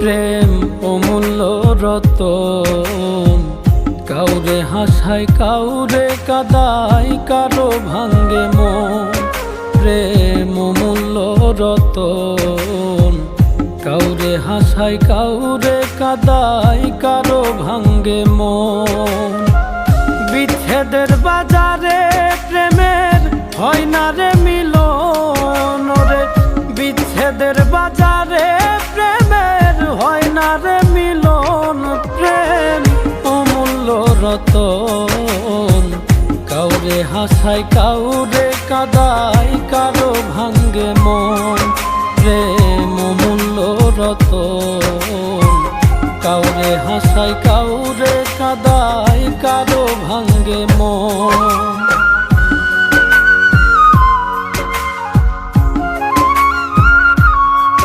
প্রেম অমূল্য রতন, কাউরে হাসায় কাউরে কাদায়, কারো ভাঙ্গে মন। প্রেম অমূল্য রতন, কাউরে হাসায় কাউরে কাদায়, কারো ভাঙ্গে মন। বিচ্ছেদের বাজারে প্রেমের হয় না রে মিলন রে, বিচ্ছেদের বাজারে প্রেমের হয় না রে মিলন। প্রেম অমূল্য রতন, কাউরে হাসায় কাউরে কাদায়, কারো ভাঙ্গে মন। প্রেম অমূল্য রতন, কাউরে হাসায় কাউরে কাদায়, কারো ভাঙ্গে মন।